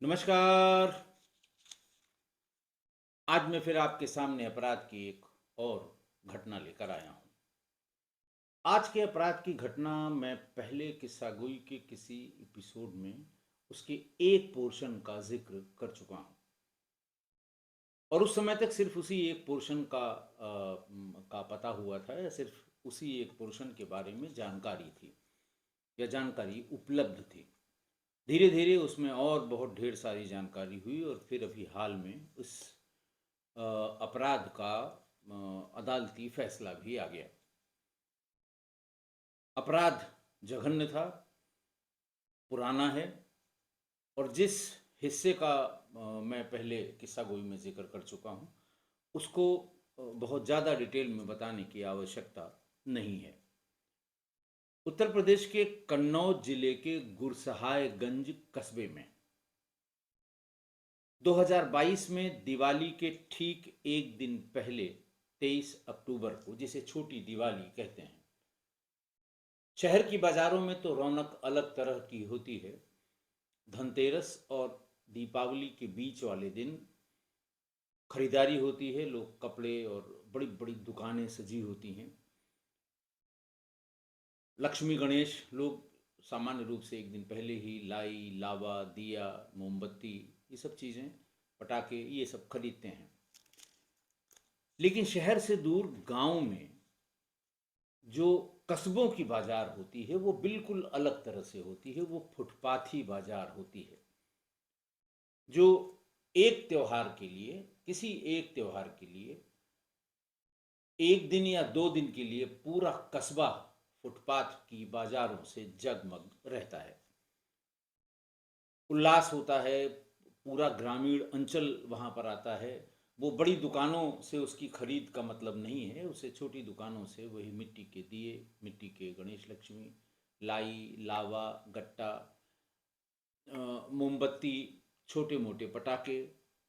नमस्कार। आज मैं फिर आपके सामने अपराध की एक और घटना लेकर आया हूँ। आज के अपराध की घटना मैं पहले किस्सागोई के किसी एपिसोड में उसके एक पोर्शन का जिक्र कर चुका हूँ और उस समय तक सिर्फ उसी एक पोर्शन का पता हुआ था या सिर्फ उसी एक पोर्शन के बारे में जानकारी थी या जानकारी उपलब्ध थी। धीरे धीरे उसमें और बहुत ढेर सारी जानकारी हुई और फिर अभी हाल में उस अ, अपराध का अदालती फैसला भी आ गया। अपराध जघन्य था, पुराना है और जिस हिस्से का मैं पहले किस्सा गोई में जिक्र कर चुका हूँ उसको बहुत ज़्यादा डिटेल में बताने की आवश्यकता नहीं है। उत्तर प्रदेश के कन्नौज जिले के गुरसहायगंज कस्बे में 2022 में दिवाली के ठीक एक दिन पहले 23 अक्टूबर को, जिसे छोटी दिवाली कहते हैं, शहर की बाजारों में तो रौनक अलग तरह की होती है। धनतेरस और दीपावली के बीच वाले दिन खरीदारी होती है, लोग कपड़े और बड़ी बड़ी दुकानें सजी होती हैं। लक्ष्मी गणेश लोग सामान्य रूप से एक दिन पहले ही लाई, लावा, दिया, मोमबत्ती, ये सब चीज़ें, पटाखे, ये सब खरीदते हैं। लेकिन शहर से दूर गांव में जो कस्बों की बाजार होती है वो बिल्कुल अलग तरह से होती है। वो फुटपाथी बाजार होती है जो एक त्योहार के लिए, किसी एक त्योहार के लिए एक दिन या दो दिन के लिए पूरा कस्बा फुटपाथ की बाजारों से जगमग रहता है। उल्लास होता है, पूरा ग्रामीण अंचल वहाँ पर आता है। वो बड़ी दुकानों से उसकी खरीद का मतलब नहीं है, उसे छोटी दुकानों से वही मिट्टी के दिए, मिट्टी के गणेश लक्ष्मी, लाई, लावा, गट्टा, मोमबत्ती, छोटे मोटे पटाखे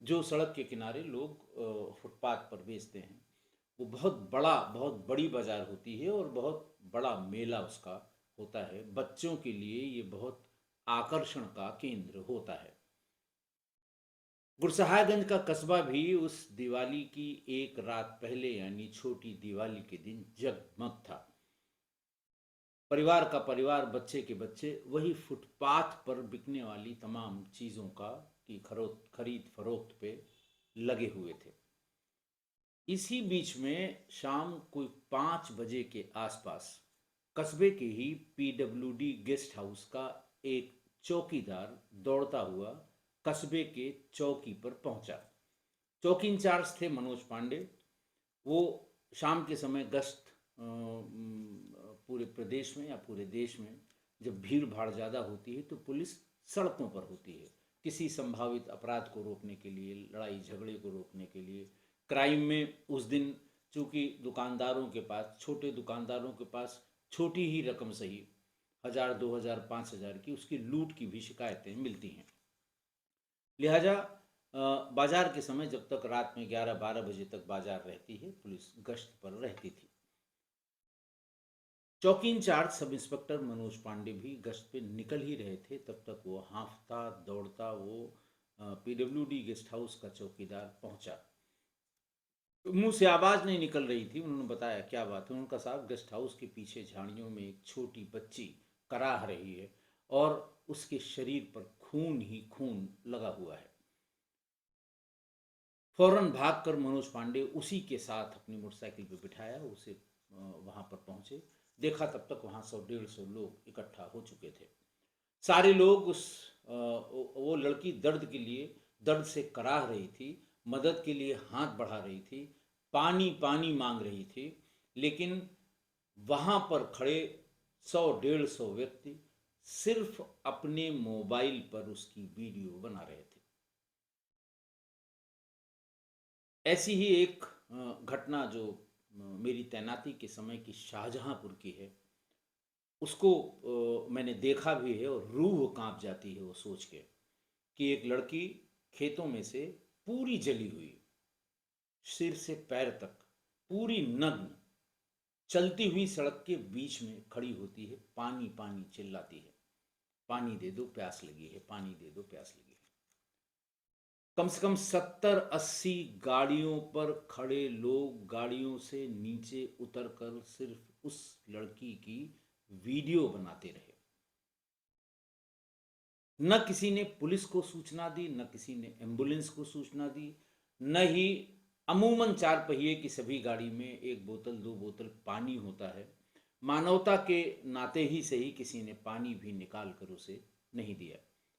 जो सड़क के किनारे लोग फुटपाथ पर बेचते हैं। वो बहुत बड़ी बाजार होती है और बहुत बड़ा मेला उसका होता है। बच्चों के लिए ये बहुत आकर्षण का केंद्र होता है। गुरसहायगंज का कस्बा भी उस दिवाली की एक रात पहले यानी छोटी दिवाली के दिन जगमग था। परिवार का परिवार, बच्चे के बच्चे वही फुटपाथ पर बिकने वाली तमाम चीज़ों का की खरीद फरोख्त पे लगे हुए थे। इसी बीच में शाम कोई 5 बजे के आसपास कस्बे के ही पीडब्ल्यूडी गेस्ट हाउस का एक चौकीदार दौड़ता हुआ कस्बे के चौकी पर पहुंचा। चौकी इंचार्ज थे मनोज पांडे। वो शाम के समय गश्त पूरे प्रदेश में या पूरे देश में जब भीड़ भाड़ ज़्यादा होती है तो पुलिस सड़कों पर होती है, किसी संभावित अपराध को रोकने के लिए, लड़ाई झगड़े को रोकने के लिए। क्राइम में उस दिन चूंकि दुकानदारों के पास, छोटे दुकानदारों के पास छोटी ही रकम सही, 1000, 2000, 5000 की उसकी लूट की भी शिकायतें मिलती हैं। लिहाजा बाजार के समय जब तक रात में 11-12 बजे तक बाजार रहती है, पुलिस गश्त पर रहती थी। चौकी in charge sub inspector Manoj Pandey भी गश्त पे निकल ही रहे थे, तब तक वो हाँफता दौड़ता वो पीडब्ल्यूडी गेस्ट हाउस का चौकीदार पहुंचा। मुंह से आवाज़ नहीं निकल रही थी। उन्होंने बताया क्या बात है। उन्होंने कहा साहब, गेस्ट हाउस के पीछे झाड़ियों में एक छोटी बच्ची कराह रही है और उसके शरीर पर खून ही खून लगा हुआ है। फौरन भागकर मनोज पांडे उसी के साथ अपनी मोटरसाइकिल पर बिठाया, उसे वहां पर पहुंचे। देखा तब तक वहां 100-150 लोग इकट्ठा हो चुके थे। सारे लोग वो लड़की दर्द से कराह रही थी, मदद के लिए हाथ बढ़ा रही थी, पानी पानी मांग रही थी। लेकिन वहां पर खड़े 100-150 व्यक्ति सिर्फ अपने मोबाइल पर उसकी वीडियो बना रहे थे। ऐसी ही एक घटना जो मेरी तैनाती के समय की शाहजहांपुर की है, उसको मैंने देखा भी है और रूह कांप जाती है वो सोच के कि एक लड़की खेतों में से पूरी जली हुई, सिर से पैर तक पूरी नग्न, चलती हुई सड़क के बीच में खड़ी होती है, पानी पानी चिल्लाती है, पानी दे दो प्यास लगी है, पानी दे दो प्यास लगी है। कम से कम 70-80 गाड़ियों पर खड़े लोग गाड़ियों से नीचे उतरकर सिर्फ उस लड़की की वीडियो बनाते रहे। न किसी ने पुलिस को सूचना दी, न किसी ने एम्बुलेंस को सूचना दी, न ही अमूमन 4 पहिए की सभी गाड़ी में 1 बोतल 2 बोतल पानी होता है। मानवता के नाते ही सही किसी ने पानी भी निकाल कर उसे नहीं दिया।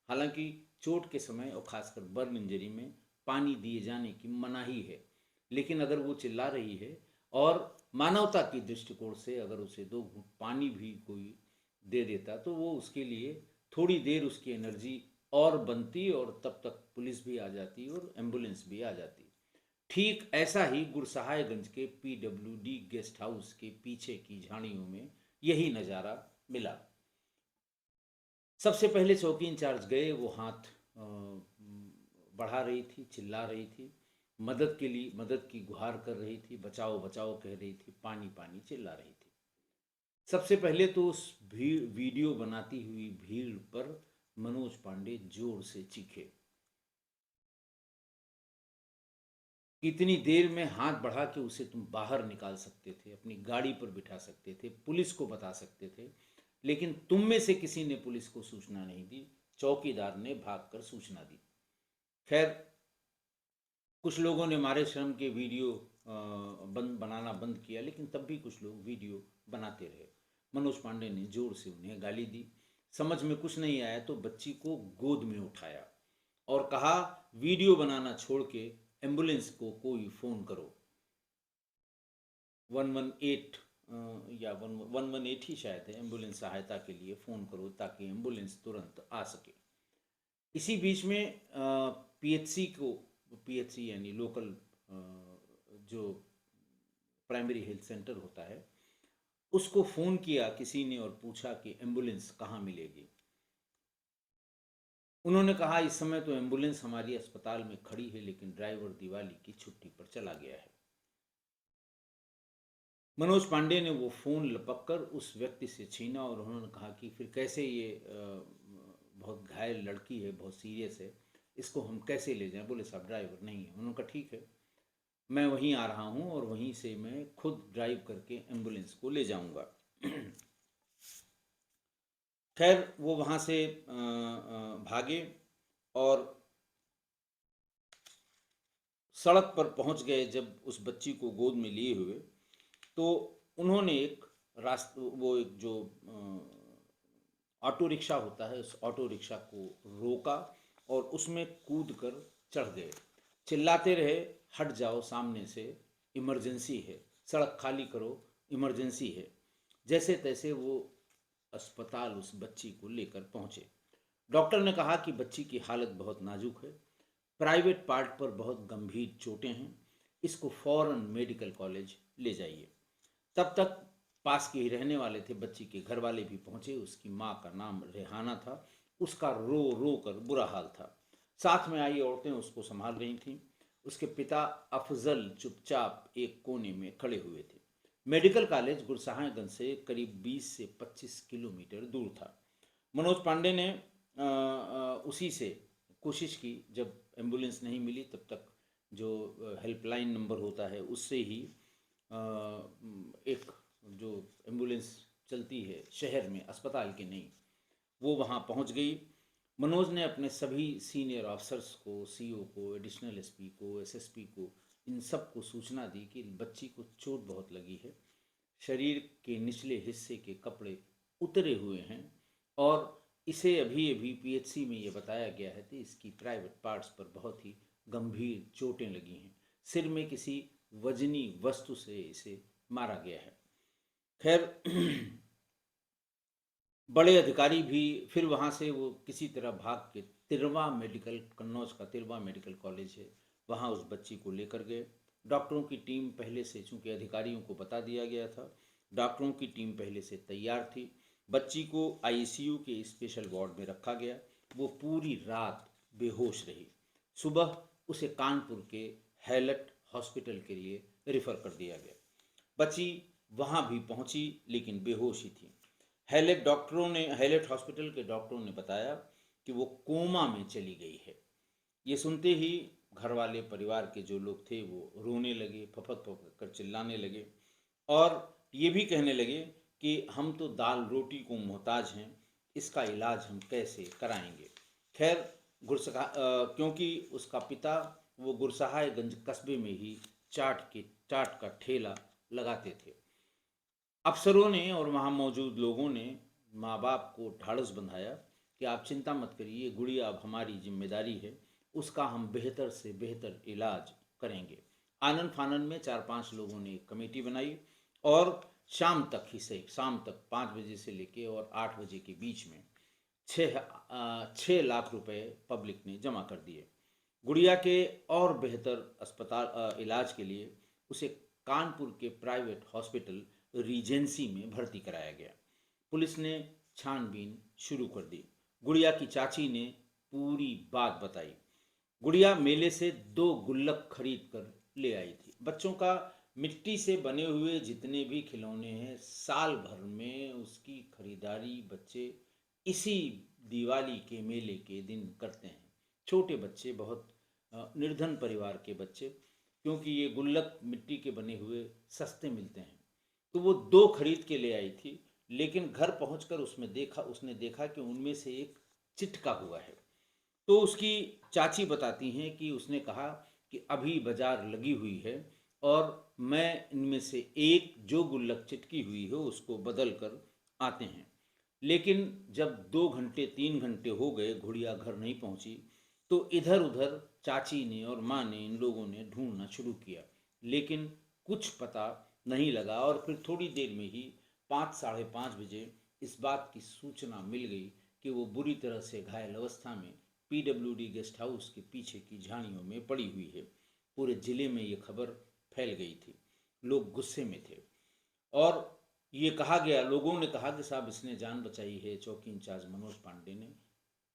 हालांकि चोट के समय और खासकर बर्न इंजरी में पानी दिए जाने की मनाही है, लेकिन अगर वो चिल्ला रही है और मानवता की दृष्टिकोण से अगर उसे 2 घूंट पानी भी कोई दे देता तो वो उसके लिए थोड़ी देर उसकी एनर्जी और बनती और तब तक पुलिस भी आ जाती और एम्बुलेंस भी आ जाती। ठीक ऐसा ही गुरसहायगंज के पीडब्ल्यूडी गेस्ट हाउस के पीछे की झाड़ियों में यही नज़ारा मिला। सबसे पहले चौकी इंचार्ज गए, वो हाथ बढ़ा रही थी, चिल्ला रही थी, मदद के लिए मदद की गुहार कर रही थी, बचाओ बचाओ कह रही थी, पानी पानी चिल्ला रही थी। सबसे पहले तो उस भीड़ वीडियो बनाती हुई भीड़ पर मनोज पांडे जोर से चीखे। कितनी देर में हाथ बढ़ा के उसे तुम बाहर निकाल सकते थे, अपनी गाड़ी पर बिठा सकते थे, पुलिस को बता सकते थे, लेकिन तुम में से किसी ने पुलिस को सूचना नहीं दी। चौकीदार ने भागकर सूचना दी। खैर, कुछ लोगों ने मारे श्रम के वीडियो बनाना बंद किया, लेकिन तब भी कुछ लोग वीडियो बनाते रहे। मनोज पांडे ने जोर से उन्हें गाली दी। समझ में कुछ नहीं आया तो बच्ची को गोद में उठाया और कहा, वीडियो बनाना छोड़ के एम्बुलेंस को कोई फ़ोन करो। 118 या 118 ही शायद है, एम्बुलेंस सहायता के लिए फ़ोन करो ताकि एम्बुलेंस तुरंत आ सके। इसी बीच में पीएचसी यानी लोकल जो प्राइमरी हेल्थ सेंटर होता है, उसको फ़ोन किया किसी ने और पूछा कि एम्बुलेंस कहाँ मिलेगी। उन्होंने कहा, इस समय तो एम्बुलेंस हमारी अस्पताल में खड़ी है, लेकिन ड्राइवर दिवाली की छुट्टी पर चला गया है। मनोज पांडे ने वो फ़ोन लपककर उस व्यक्ति से छीना और उन्होंने कहा कि फिर कैसे, ये बहुत घायल लड़की है, बहुत सीरियस है, इसको हम कैसे ले जाएं? बोले, साहब ड्राइवर नहीं है। उन्होंने कहा, ठीक है, मैं वहीं आ रहा हूँ और वहीं से मैं खुद ड्राइव करके एम्बुलेंस को ले जाऊँगा। खैर, वो वहाँ से भागे और सड़क पर पहुँच गए। जब उस बच्ची को गोद में लिए हुए, तो उन्होंने एक वो एक जो ऑटो रिक्शा होता है, उस ऑटो रिक्शा को रोका और उसमें कूद कर चढ़ गए। चिल्लाते रहे, हट जाओ सामने से, इमरजेंसी है, सड़क खाली करो, इमरजेंसी है। जैसे तैसे वो अस्पताल उस बच्ची को लेकर पहुंचे। डॉक्टर ने कहा कि बच्ची की हालत बहुत नाजुक है, प्राइवेट पार्ट पर बहुत गंभीर चोटें हैं, इसको फौरन मेडिकल कॉलेज ले जाइए। तब तक पास के ही रहने वाले थे बच्ची के घर वाले भी पहुंचे। उसकी माँ का नाम रेहाना था। उसका रो रो कर बुरा हाल था। साथ में आई औरतें उसको संभाल रही थीं। उसके पिता अफजल चुपचाप एक कोने में खड़े हुए थे। मेडिकल कॉलेज गुरसहायगंज से करीब 20 से 25 किलोमीटर दूर था। मनोज पांडे ने उसी से कोशिश की। जब एम्बुलेंस नहीं मिली तब तक जो हेल्पलाइन नंबर होता है उससे ही एक जो एम्बुलेंस चलती है शहर में, अस्पताल की नहीं, वो वहाँ पहुँच गई। मनोज ने अपने सभी सीनियर ऑफिसर्स को, सीओ को, एडिशनल एसपी को, एसएसपी को, इन सब को सूचना दी कि बच्ची को चोट बहुत लगी है, शरीर के निचले हिस्से के कपड़े उतरे हुए हैं और इसे अभी अभी पीएचसी में ये बताया गया है कि इसकी प्राइवेट पार्ट्स पर बहुत ही गंभीर चोटें लगी हैं, सिर में किसी वजनी वस्तु से इसे मारा गया है। खैर, बड़े अधिकारी भी फिर वहाँ से वो किसी तरह भाग के कन्नौज का तिरवा मेडिकल कॉलेज है, वहाँ उस बच्ची को लेकर गए। डॉक्टरों की टीम पहले से, चूँकि अधिकारियों को बता दिया गया था, डॉक्टरों की टीम पहले से तैयार थी। बच्ची को आईसीयू के स्पेशल वार्ड में रखा गया। वो पूरी रात बेहोश रही। सुबह उसे कानपुर के हैलट हॉस्पिटल के लिए रेफ़र कर दिया गया। बच्ची वहाँ भी पहुँची लेकिन बेहोश ही थी। हैलेट हॉस्पिटल के डॉक्टरों ने बताया कि वो कोमा में चली गई है। ये सुनते ही घर वाले परिवार के जो लोग थे वो रोने लगे, फपक फपक कर चिल्लाने लगे और ये भी कहने लगे कि हम तो दाल रोटी को मोहताज हैं, इसका इलाज हम कैसे कराएंगे। खैर क्योंकि उसका पिता वो गुरसहायगंज कस्बे में ही चाट का ठेला लगाते थे। अफसरों ने और वहाँ मौजूद लोगों ने माँ बाप को ढाढ़स बंधाया कि आप चिंता मत करिए, गुड़िया अब हमारी जिम्मेदारी है, उसका हम बेहतर से बेहतर इलाज करेंगे। आनन फानन में 4-5 लोगों ने एक कमेटी बनाई और शाम तक 5 बजे से लेके और 8 बजे के बीच में 6 लाख रुपए पब्लिक ने जमा कर दिए। गुड़िया के और बेहतर इलाज के लिए उसे कानपुर के प्राइवेट हॉस्पिटल रीजेंसी में भर्ती कराया गया। पुलिस ने छानबीन शुरू कर दी। गुड़िया की चाची ने पूरी बात बताई। गुड़िया मेले से 2 गुल्लक खरीद कर ले आई थी। बच्चों का मिट्टी से बने हुए जितने भी खिलौने हैं, साल भर में उसकी खरीदारी बच्चे इसी दिवाली के मेले के दिन करते हैं। छोटे बच्चे, बहुत निर्धन परिवार के बच्चे, क्योंकि ये गुल्लक मिट्टी के बने हुए सस्ते मिलते हैं, तो वो 2 खरीद के ले आई थी। लेकिन घर पहुंचकर उसने देखा कि उनमें से एक चिटका हुआ है। तो उसकी चाची बताती हैं कि उसने कहा कि अभी बाजार लगी हुई है और मैं इनमें से एक जो गुल्लक चिटकी हुई है उसको बदल कर आते हैं। लेकिन जब 2 घंटे 3 घंटे हो गए, गुड़िया घर नहीं पहुंची, तो इधर उधर चाची ने और माँ ने, इन लोगों ने ढूंढना शुरू किया, लेकिन कुछ पता नहीं लगा। और फिर थोड़ी देर में ही 5 साढ़े 5 बजे इस बात की सूचना मिल गई कि वो बुरी तरह से घायल अवस्था में पीडब्ल्यूडी गेस्ट हाउस के पीछे की झाड़ियों में पड़ी हुई है। पूरे जिले में ये खबर फैल गई थी। लोग गुस्से में थे और ये कहा गया, लोगों ने कहा कि साहब इसने जान बचाई है। चौकी इंचार्ज मनोज पांडे ने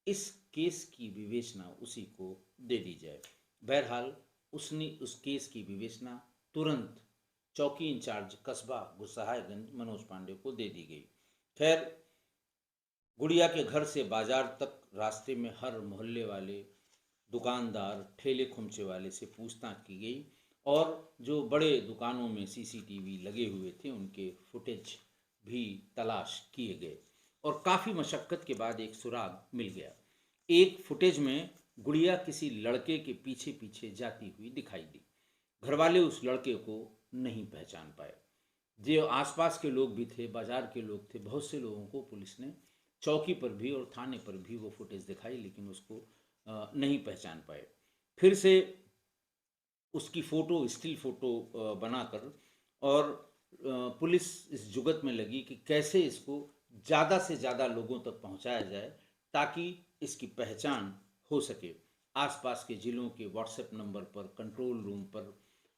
इस केस की विवेचना उसी को दे दी जाए। बहरहाल उसने उस केस की विवेचना तुरंत चौकी इंचार्ज कस्बा गुरसहायगंज मनोज पांडे को दे दी गई। खैर, गुड़िया के घर से बाजार तक रास्ते में हर मोहल्ले वाले, दुकानदार, ठेले खुमचे वाले से पूछताछ की गई और जो बड़े दुकानों में सीसीटीवी लगे हुए थे उनके फुटेज भी तलाश किए गए और काफ़ी मशक्क़त के बाद एक सुराग मिल गया। एक फुटेज में गुड़िया किसी लड़के के पीछे पीछे जाती हुई दिखाई दी। घरवाले उस लड़के को नहीं पहचान पाए। जो आसपास के लोग भी थे, बाजार के लोग थे, बहुत से लोगों को पुलिस ने चौकी पर भी और थाने पर भी वो फुटेज दिखाई, लेकिन उसको नहीं पहचान पाए। फिर से उसकी फ़ोटो, स्टिल फ़ोटो बनाकर और पुलिस इस जुगत में लगी कि कैसे इसको ज़्यादा से ज़्यादा लोगों तक पहुंचाया जाए ताकि इसकी पहचान हो सके। आसपास के ज़िलों के व्हाट्सएप नंबर पर, कंट्रोल रूम पर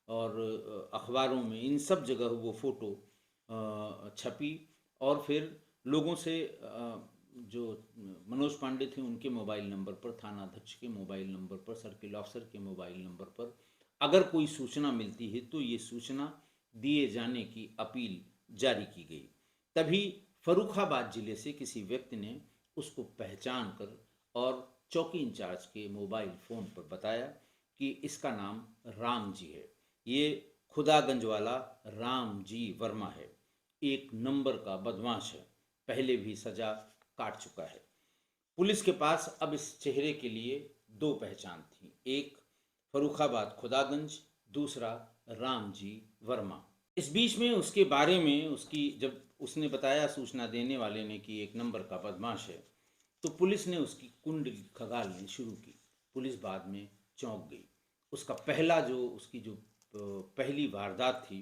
और अखबारों में, इन सब जगह वो फ़ोटो छपी और फिर लोगों से जो मनोज पांडे थे उनके मोबाइल नंबर पर, थाना अध्यक्ष के मोबाइल नंबर पर, सर्किल ऑफिसर के मोबाइल नंबर पर अगर कोई सूचना मिलती है तो ये सूचना दिए जाने की अपील जारी की गई। तभी फर्रुखाबाद जिले से किसी व्यक्ति ने उसको पहचान कर और चौकी इंचार्ज के मोबाइल फ़ोन पर बताया कि इसका नाम राम जी है, ये खुदागंज वाला राम जी वर्मा है, एक नंबर का बदमाश है, पहले भी सजा काट चुका है। पुलिस के पास अब इस चेहरे के लिए 2 पहचान थी, एक फर्रुखाबाद खुदागंज, दूसरा राम जी वर्मा। इस बीच में उसके बारे में जब उसने बताया सूचना देने वाले ने कि एक नंबर का बदमाश है, तो पुलिस ने उसकी कुंडली खंगालनी शुरू की। पुलिस बाद में चौंक गई। उसकी जो पहली वारदात थी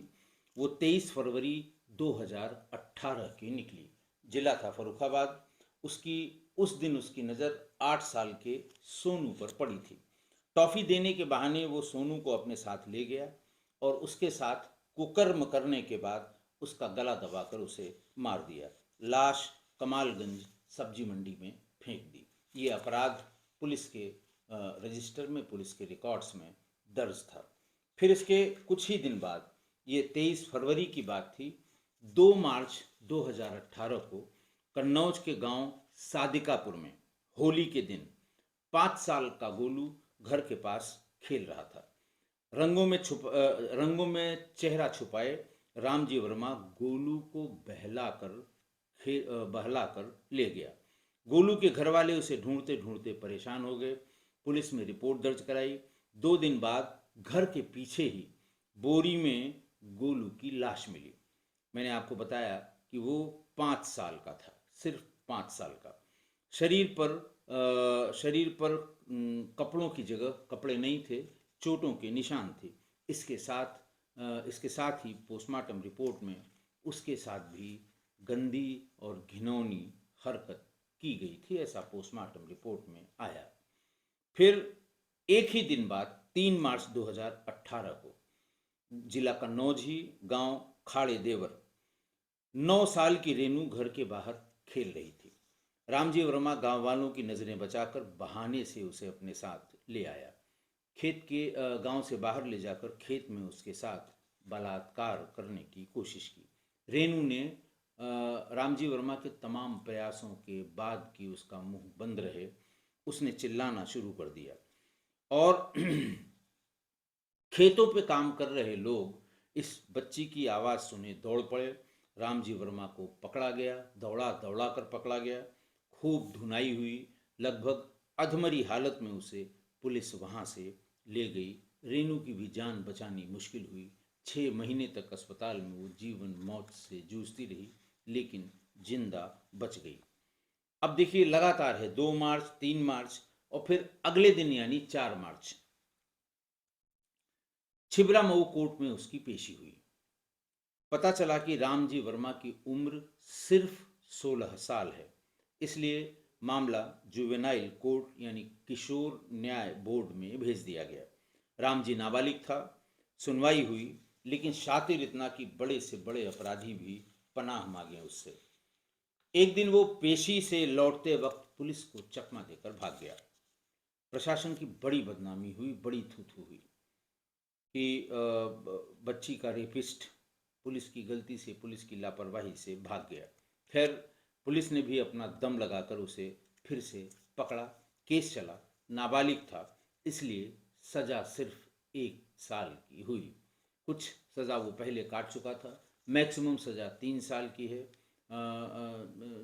वो 23 फरवरी 2018 की निकली। जिला था फर्रुखाबाद। उस दिन उसकी नज़र 8 साल के सोनू पर पड़ी थी। टॉफ़ी देने के बहाने वो सोनू को अपने साथ ले गया और उसके साथ कुकर्म करने के बाद उसका गला दबाकर उसे मार दिया। लाश कमालगंज सब्जी मंडी में फेंक दी। ये अपराध पुलिस के रजिस्टर में, पुलिस के रिकॉर्ड्स में दर्ज था। फिर इसके कुछ ही दिन बाद, ये 23 फरवरी की बात थी, 2 मार्च 2018 को कन्नौज के गांव सादिकापुर में होली के दिन 5 साल का गोलू घर के पास खेल रहा था। रंगों में चेहरा छुपाए रामजी वर्मा गोलू को बहलाकर ले गया। गोलू के घर वाले उसे ढूंढते ढूंढते परेशान हो गए। पुलिस में रिपोर्ट दर्ज कराई। 2 दिन बाद घर के पीछे ही बोरी में गोलू की लाश मिली। मैंने आपको बताया कि वो 5 साल का था, सिर्फ 5 साल का। शरीर पर कपड़ों की जगह कपड़े नहीं थे, चोटों के निशान थे। इसके साथ ही पोस्टमार्टम रिपोर्ट में उसके साथ भी गंदी और घिनौनी हरकत की गई थी, ऐसा पोस्टमार्टम रिपोर्ट में आया। फिर एक ही दिन बाद 3 मार्च 2018 को जिला कन्नौज ही गांव खाड़े देवर 9 साल की रेनू घर के बाहर खेल रही थी। रामजी वर्मा गांव वालों की नज़रें बचाकर बहाने से उसे अपने साथ ले आया। गांव से बाहर ले जाकर खेत में उसके साथ बलात्कार करने की कोशिश की। रेनू ने रामजी वर्मा के तमाम प्रयासों के बाद कि उसका मुंह बंद रहे, उसने चिल्लाना शुरू कर दिया और खेतों पे काम कर रहे लोग इस बच्ची की आवाज़ सुने दौड़ पड़े। रामजी वर्मा को पकड़ा गया, दौड़ा दौड़ा कर पकड़ा गया। खूब धुनाई हुई। लगभग अधमरी हालत में उसे पुलिस वहाँ से ले गई। रेनू की भी जान बचानी मुश्किल हुई। 6 महीने तक अस्पताल में वो जीवन मौत से जूझती रही, लेकिन जिंदा बच गई। अब देखिए, लगातार है 2 मार्च, 3 मार्च और फिर अगले दिन यानी 4 मार्च छिबरा मऊ कोर्ट में उसकी पेशी हुई। पता चला कि रामजी वर्मा की उम्र सिर्फ 16 साल है, इसलिए मामला जुवेनाइल कोर्ट यानी किशोर न्याय बोर्ड में भेज दिया गया। रामजी नाबालिग था। सुनवाई हुई, लेकिन शातिर इतना कि बड़े से बड़े अपराधी भी पनाह मांगे उससे। एक दिन वो पेशी से लौटते वक्त पुलिस को चकमा देकर भाग गया। प्रशासन की बड़ी बदनामी हुई, बड़ी थू थू हुई कि बच्ची का रेपिस्ट पुलिस की गलती से, पुलिस की लापरवाही से भाग गया। खैर, पुलिस ने भी अपना दम लगाकर उसे फिर से पकड़ा। केस चला। नाबालिग था, इसलिए सज़ा सिर्फ 1 साल की हुई। कुछ सज़ा वो पहले काट चुका था। मैक्सिमम सज़ा 3 साल की है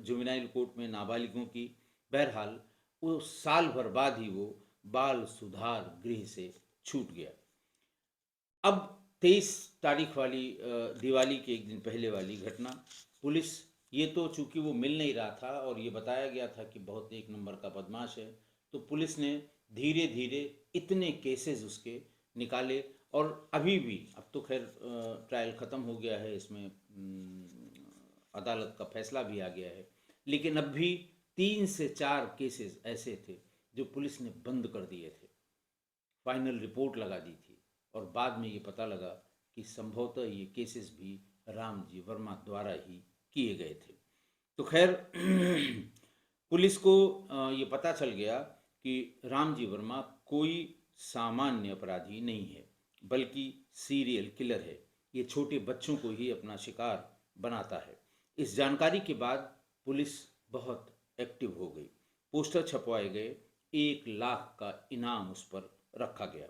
जुवेनाइल कोर्ट में नाबालिगों की। बहरहाल वो साल भर बाद ही वो बाल सुधार गृह से छूट गया। अब 23 तारीख वाली दिवाली के एक दिन पहले वाली घटना। पुलिस, ये तो चूंकि वो मिल नहीं रहा था और ये बताया गया था कि बहुत 1 नंबर का बदमाश है, तो पुलिस ने धीरे धीरे इतने केसेस उसके निकाले। और अभी भी, अब तो खैर ट्रायल ख़त्म हो गया है, इसमें अदालत का फैसला भी आ गया है, लेकिन अब भी 3 से 4 केसेस ऐसे थे जो पुलिस ने बंद कर दिए थे, फाइनल रिपोर्ट लगा दी थी। और बाद में ये पता लगा कि संभवतः ये केसेस भी रामजी वर्मा द्वारा ही किए गए थे। तो खैर पुलिस को ये पता चल गया कि रामजी वर्मा कोई सामान्य अपराधी नहीं है, बल्कि सीरियल किलर है। ये छोटे बच्चों को ही अपना शिकार बनाता है। इस जानकारी के बाद पुलिस बहुत एक्टिव हो गई। पोस्टर छपवाए गए। 1 लाख का इनाम उस पर रखा गया।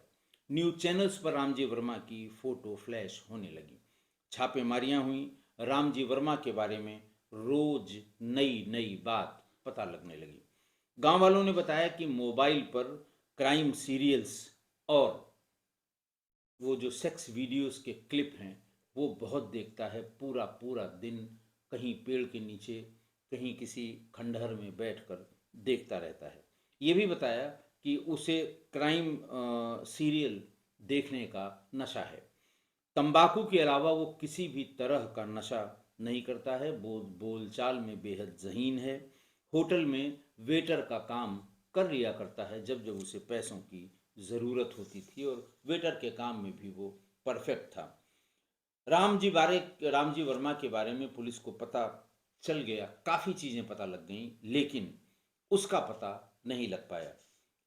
न्यूज चैनल्स पर रामजी वर्मा की फोटो फ्लैश होने लगी। छापेमारियां हुई। रामजी वर्मा के बारे में रोज नई नई बात पता लगने लगी। गांव वालों ने बताया कि मोबाइल पर क्राइम सीरियल्स और वो जो सेक्स वीडियोस के क्लिप हैं वो बहुत देखता है। पूरा पूरा दिन कहीं पेड़ के नीचे, कहीं किसी खंडहर में बैठकर देखता रहता है। ये भी बताया कि उसे क्राइम सीरियल देखने का नशा है। तंबाकू के अलावा वो किसी भी तरह का नशा नहीं करता है। बोलचाल में बेहद ज़हीन है। होटल में वेटर का काम कर लिया करता है जब जब उसे पैसों की ज़रूरत होती थी, और वेटर के काम में भी वो परफेक्ट था। रामजी वर्मा के बारे में पुलिस को पता चल गया, काफ़ी चीज़ें पता लग गईं, लेकिन उसका पता नहीं लग पाया।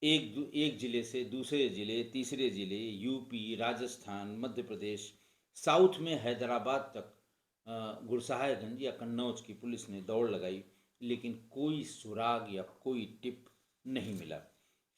एक ज़िले से दूसरे ज़िले, तीसरे ज़िले, यूपी, राजस्थान, मध्य प्रदेश, साउथ में हैदराबाद तक, गुरसहायगंज या कन्नौज की पुलिस ने दौड़ लगाई, लेकिन कोई सुराग या कोई टिप नहीं मिला।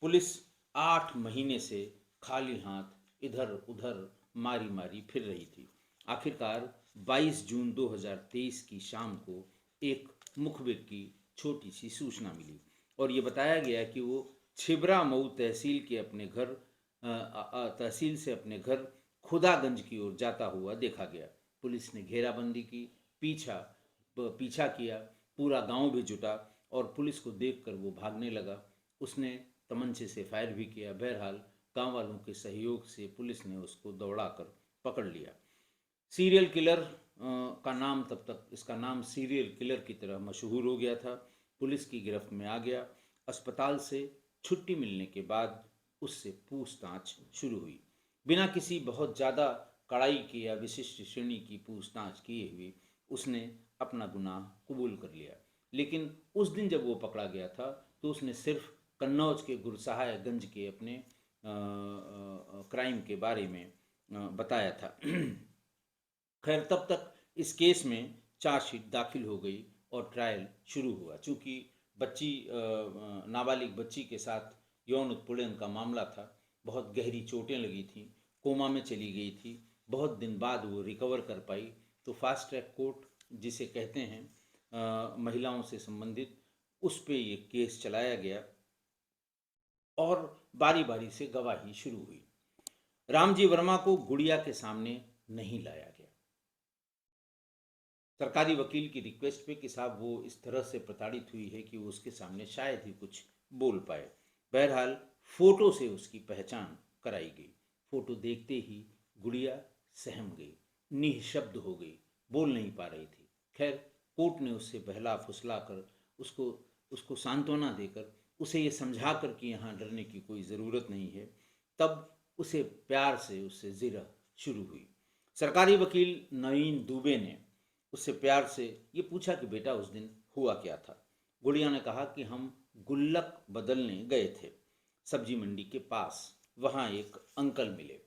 पुलिस 8 महीने से खाली हाथ इधर उधर मारी मारी फिर रही थी। आखिरकार 22 जून 2023 की शाम को एक मुखबिर की छोटी सी सूचना मिली और ये बताया गया कि वो छिबरामऊ तहसील के अपने घर तहसील से अपने घर खुदागंज की ओर जाता हुआ देखा गया। पुलिस ने घेराबंदी की, पीछा किया, पूरा गांव भी जुटा और पुलिस को देखकर वो भागने लगा। उसने तमंचे से फायर भी किया। बहरहाल गांव वालों के सहयोग से पुलिस ने उसको दौड़ाकर पकड़ लिया। सीरियल किलर का नाम तब तक इसका नाम सीरियल किलर की तरह मशहूर हो गया था। पुलिस की गिरफ्त में आ गया। अस्पताल से छुट्टी मिलने के बाद उससे पूछताछ शुरू हुई। बिना किसी बहुत ज़्यादा कड़ाई की या विशिष्ट श्रेणी की पूछताछ किए हुए उसने अपना गुनाह कबूल कर लिया। लेकिन उस दिन जब वो पकड़ा गया था तो उसने सिर्फ कन्नौज के गुरसहायगंज के अपने क्राइम के बारे में बताया था। खैर तब तक इस केस में चार्जशीट दाखिल हो गई और ट्रायल शुरू हुआ। चूँकि नाबालिग बच्ची के साथ यौन उत्पीड़न का मामला था, बहुत गहरी चोटें लगी थीं, कोमा में चली गई थी, बहुत दिन बाद वो रिकवर कर पाई, तो फास्ट ट्रैक कोर्ट जिसे कहते हैं महिलाओं से संबंधित, उस पे ये केस चलाया गया और बारी बारी से गवाही शुरू हुई। रामजी वर्मा को गुड़िया के सामने नहीं लाया गया। सरकारी वकील की रिक्वेस्ट पे कि साहब वो इस तरह से प्रताड़ित हुई है कि वो उसके सामने शायद ही कुछ बोल पाए। बहरहाल फोटो से उसकी पहचान कराई गई। फोटो देखते ही गुड़िया सहम गई, निःशब्द हो गई, बोल नहीं पा रही थी। खैर कोर्ट ने उससे बहला फुसला कर उसको उसको सांत्वना देकर उसे ये समझा कर कि यहाँ डरने की कोई ज़रूरत नहीं है, तब उसे प्यार से उससे ज़िरह शुरू हुई। सरकारी वकील नवीन दुबे ने उससे प्यार से ये पूछा कि बेटा उस दिन हुआ क्या था। गुड़िया ने कहा कि हम गुल्लक बदलने गए थे सब्जी मंडी के पास, वहाँ एक अंकल मिले।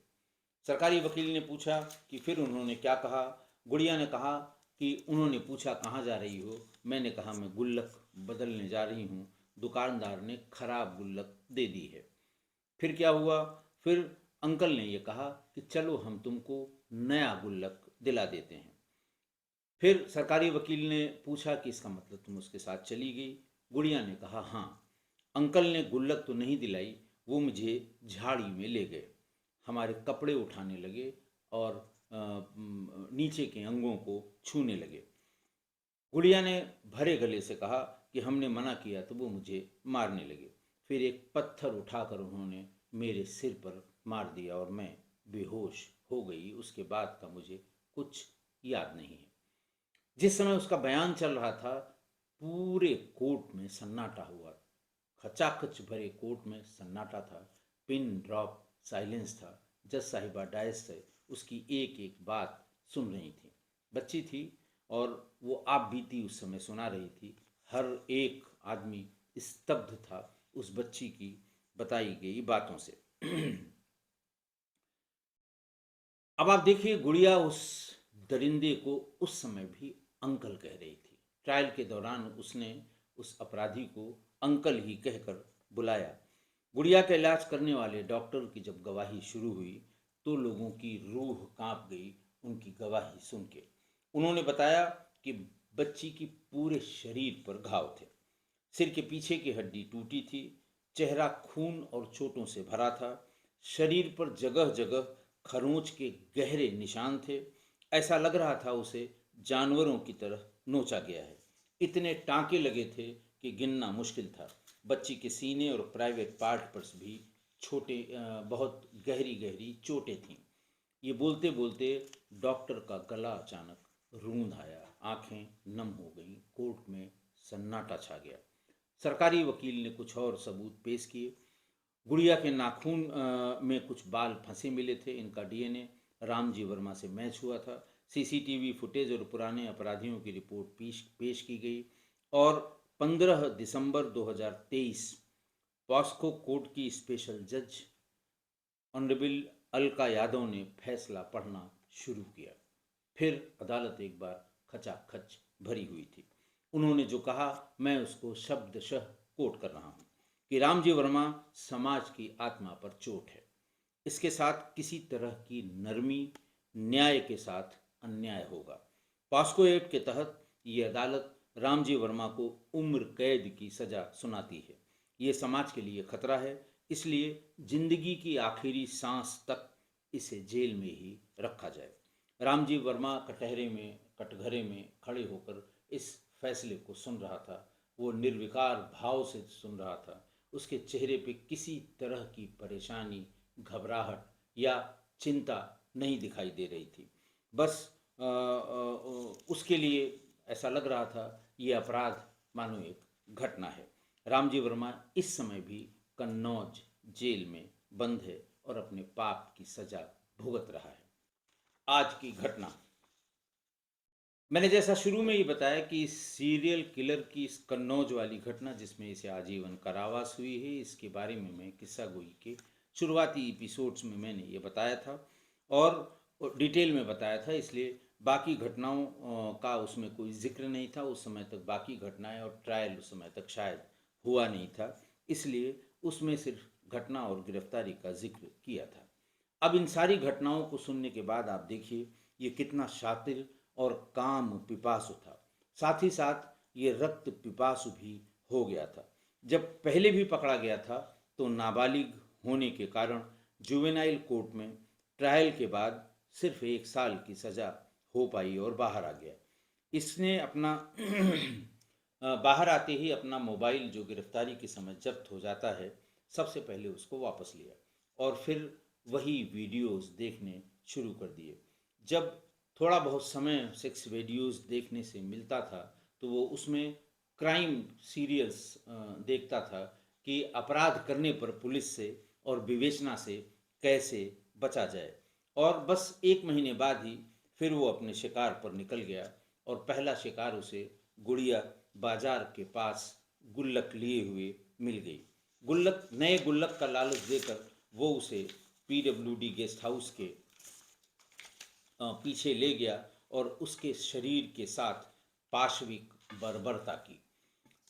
सरकारी वकील ने पूछा कि फिर उन्होंने क्या कहा। गुड़िया ने कहा कि उन्होंने पूछा कहाँ जा रही हो। मैंने कहा मैं गुल्लक बदलने जा रही हूँ, दुकानदार ने खराब गुल्लक दे दी है। फिर क्या हुआ? फिर अंकल ने ये कहा कि चलो हम तुमको नया गुल्लक दिला देते हैं। फिर सरकारी वकील ने पूछा कि इसका मतलब तुम उसके साथ चली गई। गुड़िया ने कहा हाँ, अंकल ने गुल्लक तो नहीं दिलाई, वो मुझे झाड़ी में ले गए, हमारे कपड़े उठाने लगे और नीचे के अंगों को छूने लगे। गुड़िया ने भरे गले से कहा कि हमने मना किया तो वो मुझे मारने लगे। फिर एक पत्थर उठाकर उन्होंने मेरे सिर पर मार दिया और मैं बेहोश हो गई। उसके बाद का मुझे कुछ याद नहीं है। जिस समय उसका बयान चल रहा था पूरे कोर्ट में सन्नाटा हुआ। खचाखच भरे कोर्ट में सन्नाटा था, पिन ड्रॉप साइलेंस था। जज साहिबा डायस से उसकी एक एक बात सुन रही थी। बच्ची थी और वो आप बीती उस समय सुना रही थी। हर एक आदमी स्तब्ध था उस बच्ची की बताई गई बातों से। अब आप देखिए, गुड़िया उस दरिंदे को उस समय भी अंकल कह रही थी। ट्रायल के दौरान उसने उस अपराधी को अंकल ही कहकर बुलाया। गुड़िया का इलाज करने वाले डॉक्टर की जब गवाही शुरू हुई तो लोगों की रूह कांप गई उनकी गवाही सुन के। उन्होंने बताया कि बच्ची की पूरे शरीर पर घाव थे, सिर के पीछे की हड्डी टूटी थी, चेहरा खून और चोटों से भरा था, शरीर पर जगह जगह खरोंच के गहरे निशान थे। ऐसा लग रहा था उसे जानवरों की तरह नोचा गया है। इतने टांके लगे थे कि गिनना मुश्किल था। बच्ची के सीने और प्राइवेट पार्ट पर भी बहुत गहरी गहरी चोटें थीं। ये बोलते बोलते डॉक्टर का गला अचानक रूंध आया, आंखें नम हो गईं, कोर्ट में सन्नाटा छा गया। सरकारी वकील ने कुछ और सबूत पेश किए। गुड़िया के नाखून में कुछ बाल फंसे मिले थे, इनका डीएनए रामजी वर्मा से मैच हुआ था। सीसीटीवी फुटेज और पुराने अपराधियों की रिपोर्ट पेश की गई और 15 दिसंबर 2023 पॉस्को कोर्ट की स्पेशल जज ऑनरेबल अलका यादव ने फैसला पढ़ना शुरू किया। फिर अदालत एक बार खचाखच भरी हुई थी। उन्होंने जो कहा मैं उसको शब्दशः कोट कर रहा हूँ कि रामजी वर्मा समाज की आत्मा पर चोट है। इसके साथ किसी तरह की नरमी, न्याय के साथ अन्याय होगा। पॉस्को एक्ट के तहत ये अदालत रामजी वर्मा को उम्र कैद की सजा सुनाती है। ये समाज के लिए खतरा है, इसलिए जिंदगी की आखिरी सांस तक इसे जेल में ही रखा जाए। रामजी वर्मा कटघरे में खड़े होकर इस फैसले को सुन रहा था। वो निर्विकार भाव से सुन रहा था। उसके चेहरे पे किसी तरह की परेशानी, घबराहट या चिंता नहीं दिखाई दे रही थी। बस उसके लिए ऐसा लग रहा था ये अपराध मानो एक घटना है। रामजी वर्मा इस समय भी कन्नौज जेल में बंद है और अपने पाप की सजा भुगत रहा है। आज की घटना, मैंने जैसा शुरू में ही बताया कि सीरियल किलर की इस कन्नौज वाली घटना जिसमें इसे आजीवन कारावास हुई है, इसके बारे में मैं किस्सा गोई के शुरुआती एपिसोड्स में मैंने ये बताया था और डिटेल में बताया था, इसलिए बाकी घटनाओं का उसमें कोई जिक्र नहीं था। उस समय तक बाकी घटनाएं और ट्रायल उस समय तक शायद हुआ नहीं था, इसलिए उसमें सिर्फ घटना और गिरफ्तारी का जिक्र किया था। अब इन सारी घटनाओं को सुनने के बाद आप देखिए ये कितना शातिर और काम पिपासु था। साथ ही साथ ये रक्त पिपासु भी हो गया था। जब पहले भी पकड़ा गया था तो नाबालिग होने के कारण जुवेनाइल कोर्ट में ट्रायल के बाद सिर्फ 1 साल की सज़ा हो पाई और बाहर आ गया। इसने अपना बाहर आते ही अपना मोबाइल जो गिरफ्तारी के समय जब्त हो जाता है, सबसे पहले उसको वापस लिया और फिर वही वीडियोस देखने शुरू कर दिए। जब थोड़ा बहुत समय सेक्स वीडियोस देखने से मिलता था तो वो उसमें क्राइम सीरियल्स देखता था कि अपराध करने पर पुलिस से और विवेचना से कैसे बचा जाए। और बस 1 महीने बाद ही फिर वो अपने शिकार पर निकल गया और पहला शिकार उसे गुड़िया बाजार के पास गुल्लक लिए हुए मिल गई। नए गुल्लक का लालच देकर वो उसे पीडब्ल्यूडी गेस्ट हाउस के पीछे ले गया और उसके शरीर के साथ पाशविक बर्बरता की।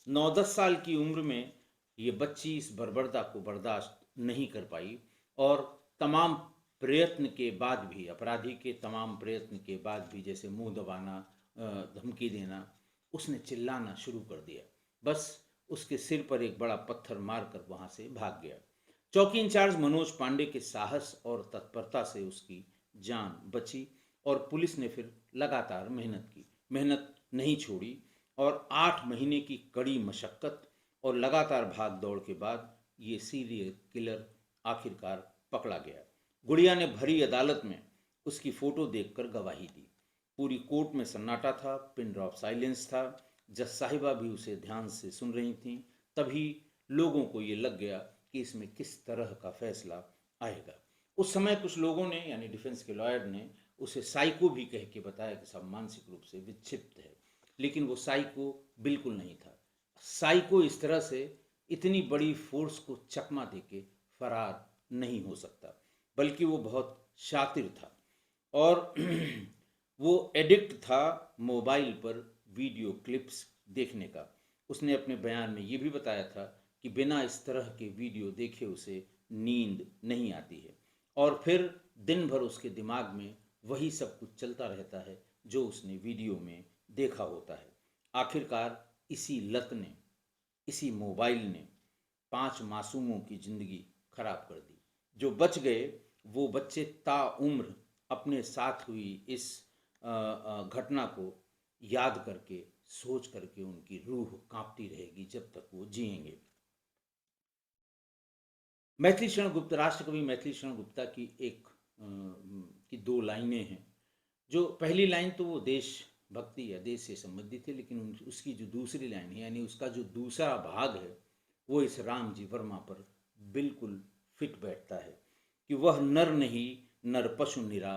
9-10 साल की उम्र में ये बच्ची इस बर्बरता को बर्दाश्त नहीं कर पाई और तमाम प्रयत्न के बाद भी, अपराधी के तमाम प्रयत्न के बाद भी, जैसे मुंह दबाना, धमकी देना, उसने चिल्लाना शुरू कर दिया। बस उसके सिर पर एक बड़ा पत्थर मारकर वहां से भाग गया। चौकी इंचार्ज मनोज पांडे के साहस और तत्परता से उसकी जान बची और पुलिस ने फिर लगातार मेहनत नहीं छोड़ी और 8 महीने की कड़ी मशक्कत और लगातार भाग दौड़ के बाद ये सीरियल किलर आखिरकार पकड़ा गया। गुड़िया ने भरी अदालत में उसकी फोटो देखकर गवाही दी। पूरी कोर्ट में सन्नाटा था, पिन ड्रॉप साइलेंस था। जज साहिबा भी उसे ध्यान से सुन रही थीं। तभी लोगों को ये लग गया कि इसमें किस तरह का फैसला आएगा। उस समय कुछ लोगों ने, यानी डिफेंस के लॉयर ने, उसे साइको भी कह के बताया कि सब मानसिक रूप से विक्षिप्त है, लेकिन वो साइको बिल्कुल नहीं था। साइको इस तरह से इतनी बड़ी फोर्स को चकमा देके फरार नहीं हो सकता, बल्कि वो बहुत शातिर था और वो एडिक्ट था मोबाइल पर वीडियो क्लिप्स देखने का। उसने अपने बयान में ये भी बताया था कि बिना इस तरह के वीडियो देखे उसे नींद नहीं आती है और फिर दिन भर उसके दिमाग में वही सब कुछ चलता रहता है जो उसने वीडियो में देखा होता है। आखिरकार इसी लत ने, इसी मोबाइल ने 5 मासूमों की जिंदगी खराब कर दी। जो बच गए वो बच्चे ताउम्र अपने साथ हुई इस घटना को याद करके, सोच करके उनकी रूह कांपती रहेगी जब तक वो जिएंगे। मैथिली शरण गुप्त, राष्ट्रकवि मैथिली शरण गुप्ता की की 2 लाइनें हैं। जो पहली लाइन तो वो देशभक्ति या देश से संबंधित है, लेकिन उसकी जो दूसरी लाइन है, यानी उसका जो दूसरा भाग है, वो इस राम जी वर्मा पर बिल्कुल फिट बैठता है कि वह नर नहीं, नर पशु निरा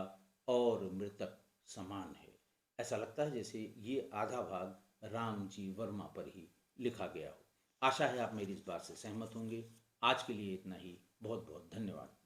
और मृतक समान है। ऐसा लगता है जैसे ये आधा भाग राम जी वर्मा पर ही लिखा गया हो। आशा है आप मेरी इस बात से सहमत होंगे। आज के लिए इतना ही। बहुत बहुत धन्यवाद।